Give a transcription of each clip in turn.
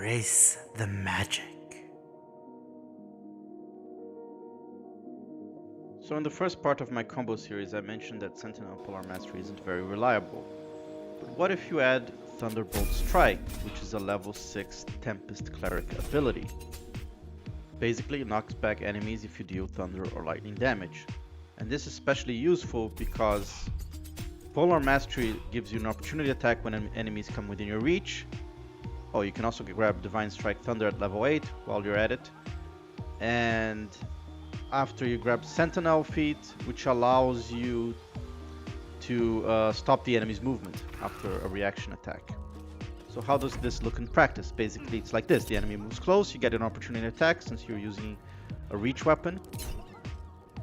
Embrace the magic. So in the first part of my combo series, I mentioned that Sentinel Polar Mastery isn't very reliable. But what if you add Thunderbolt Strike, which is a level 6 Tempest Cleric ability? Basically, it knocks back enemies if you deal thunder or lightning damage. And this is especially useful because Polar Mastery gives you an opportunity attack when enemies come within your reach. Oh, you can also grab Divine Strike Thunder at level 8 while you're at it. And after you grab Sentinel feat, which allows you to stop the enemy's movement after a reaction attack. So how does this look in practice? Basically, it's like this. The enemy moves close, you get an opportunity attack since you're using a reach weapon.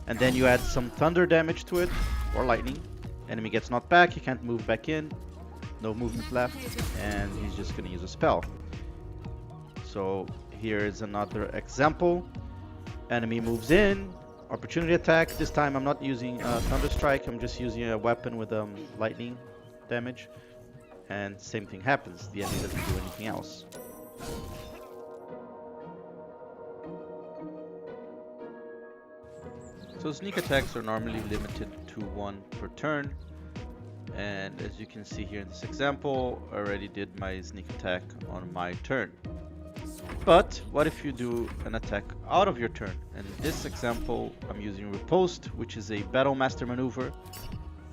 And then you add some thunder damage to it, or lightning. Enemy gets knocked back, he can't move back in. No movement left, and he's just going to use a spell. So here is another example. Enemy moves in, opportunity attack. This time I'm not using Thunder Strike, I'm just using a weapon with lightning damage. And same thing happens, the enemy doesn't do anything else. So sneak attacks are normally limited to 1 per turn. And as you can see here in this example, I already did my sneak attack on my turn. But what if you do an attack out of your turn? In this example, I'm using Riposte, which is a Battle Master maneuver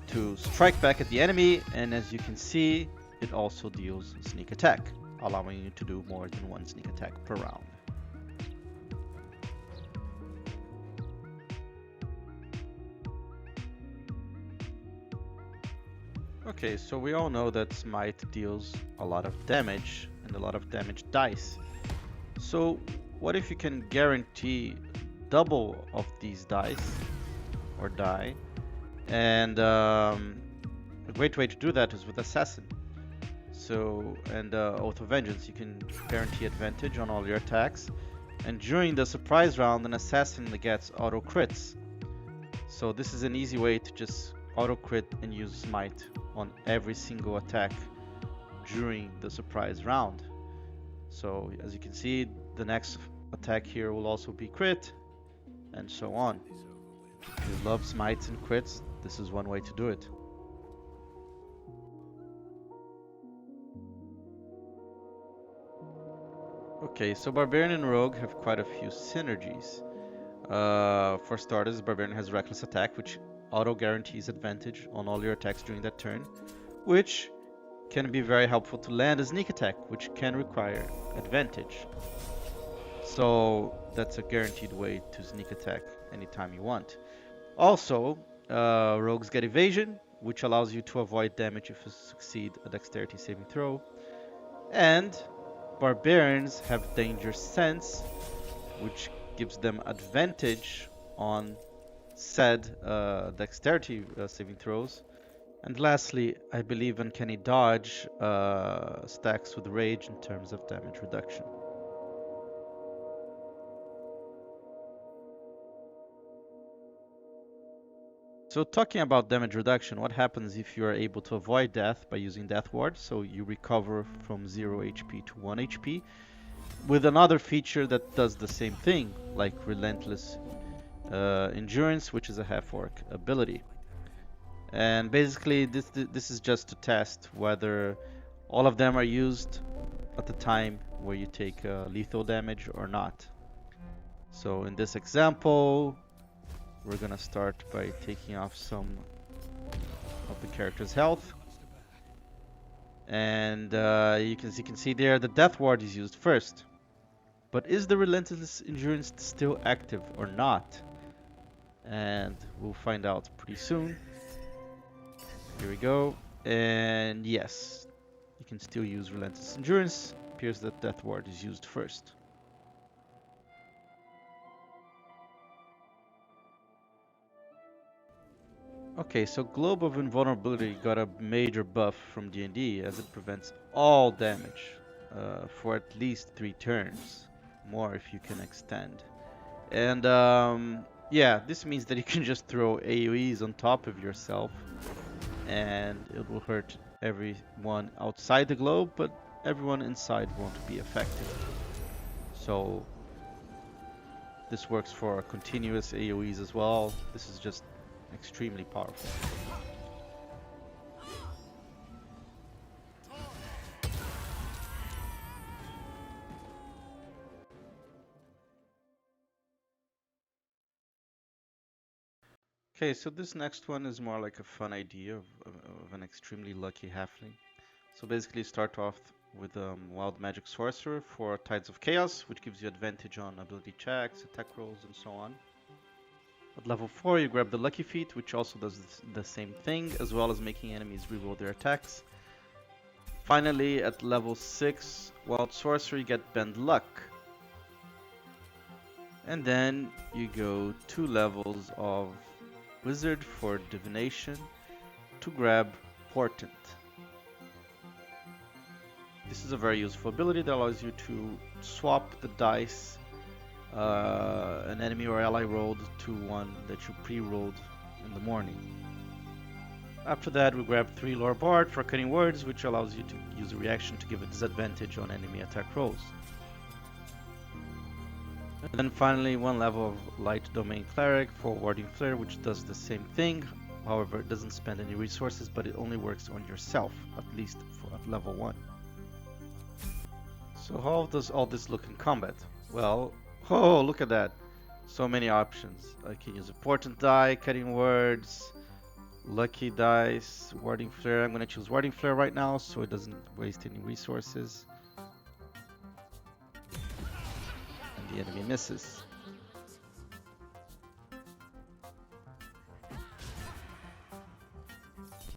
to strike back at the enemy, and as you can see, it also deals a sneak attack, allowing you to do more than 1 sneak attack per round. Okay, so we all know that Smite deals a lot of damage, and a lot of damage dice. So what if you can guarantee double of these dice, or die? And a great way to do that is with Assassin. So, and Oath of Vengeance, you can guarantee advantage on all your attacks. And during the surprise round, an Assassin gets auto crits. So this is an easy way to just auto crit and use Smite on every single attack during the surprise round. So as you can see, the next attack here will also be crit, and so on. If you love smites and crits, this is one way to do it. Okay, so Barbarian and Rogue have quite a few synergies. For starters, Barbarian has Reckless Attack, which auto guarantees advantage on all your attacks during that turn, which can be very helpful to land a sneak attack, which can require advantage. So that's a guaranteed way to sneak attack anytime you want. Also, rogues get evasion, which allows you to avoid damage if you succeed a dexterity saving throw. And barbarians have danger sense, which gives them advantage on said dexterity saving throws. And lastly, I believe Uncanny Dodge stacks with Rage in terms of damage reduction. So talking about damage reduction, what happens if you are able to avoid death by using Death Ward? So you recover from 0 HP to 1 HP with another feature that does the same thing, like Relentless Endurance, which is a half-orc ability. And basically this is just to test whether all of them are used at the time where you take lethal damage or not. So in this example, we're gonna start by taking off some of the character's health. And you can see there the Death Ward is used first. But is the Relentless Endurance still active or not? And we'll find out pretty soon. Here we go, and yes, you can still use Relentless Endurance. Appears that Death Ward is used first. Okay, so Globe of Invulnerability got a major buff from D&D as it prevents all damage for at least 3 turns, more if you can extend. And yeah, this means that you can just throw AoEs on top of yourself and it will hurt everyone outside the globe, but everyone inside won't be affected. So this works for continuous AoEs as well. This is just extremely powerful. Okay, so this next one is more like a fun idea of an extremely lucky halfling. So basically start off with Wild Magic Sorcerer for Tides of Chaos, which gives you advantage on ability checks, attack rolls, and so on. At level 4 you grab the Lucky Feat, which also does the same thing, as well as making enemies reroll their attacks. Finally, at level 6, Wild Sorcerer, you get Bend Luck. And then you go 2 levels of Wizard for Divination to grab Portent. This is a very useful ability that allows you to swap the dice an enemy or ally rolled to one that you pre-rolled in the morning. After that, we grab 3 Lore Bard for Cutting Words, which allows you to use a reaction to give a disadvantage on enemy attack rolls. And then finally, 1 level of Light Domain Cleric for Warding Flare, which does the same thing. However, it doesn't spend any resources, but it only works on yourself, at least at level 1. So how does all this look in combat? Well, oh, look at that. So many options. I can use a Portent die, Cutting Words, Lucky Dice, Warding Flare. I'm going to choose Warding Flare right now so it doesn't waste any resources. And the enemy misses.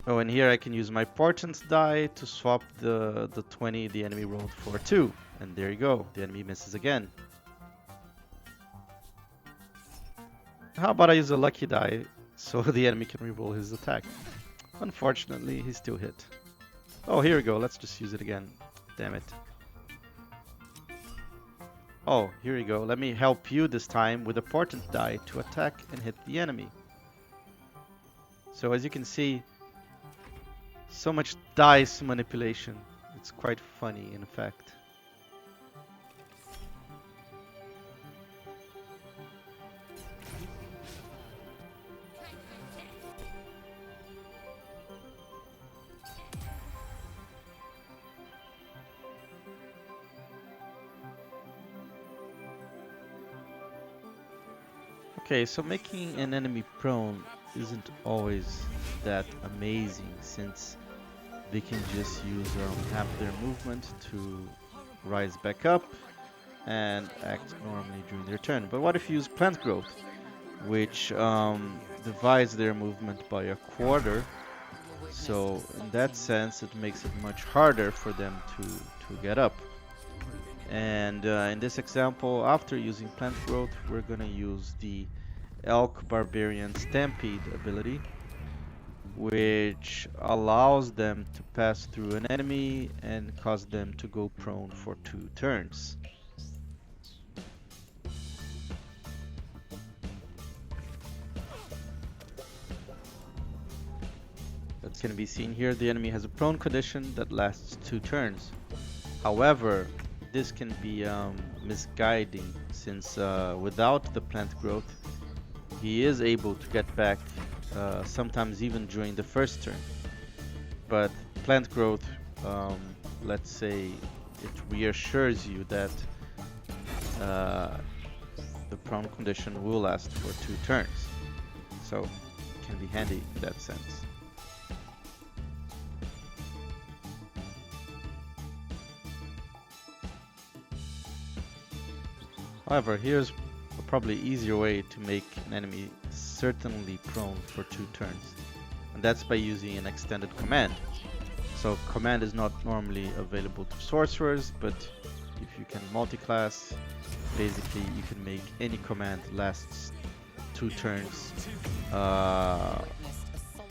Oh, and here I can use my Portent die to swap the 20 the enemy rolled for 2. And there you go, the enemy misses again. How about I use a Lucky die so the enemy can reroll his attack? Unfortunately, he's still hit. Oh, here we go, let's just use it again. Damn it. Oh, here you go, let me help you this time with a Portent die to attack and hit the enemy. So as you can see, so much dice manipulation. It's quite funny, in fact. Okay, so making an enemy prone isn't always that amazing, since they can just use half their movement to rise back up and act normally during their turn. But what if you use Plant Growth, which divides their movement by a quarter? So in that sense, it makes it much harder for them to get up. And in this example, after using Plant Growth, we're gonna use the Elk Barbarian Stampede ability, which allows them to pass through an enemy and cause them to go prone for 2 turns. As can be seen here, the enemy has a prone condition that lasts 2 turns. However, this can be misguiding, since without the Plant Growth, he is able to get back sometimes even during the first turn. But Plant Growth, let's say, it reassures you that the prone condition will last for 2 turns. So it can be handy in that sense. However, here's a probably easier way to make an enemy certainly prone for 2 turns, and that's by using an extended command. So command is not normally available to sorcerers, but if you can multi-class, basically you can make any command lasts 2 turns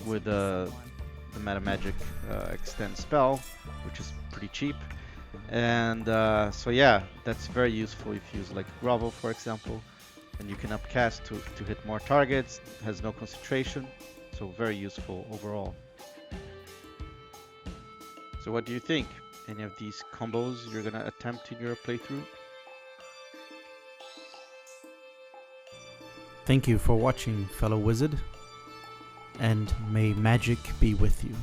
with the Meta Magic extend spell, which is pretty cheap. And so yeah, that's very useful if you use like Grovel, for example, and you can upcast to hit more targets. It has no concentration, so very useful overall. So what do you think? any of these combos you're gonna attempt in your playthrough. Thank you for watching, fellow wizard, and may magic be with you.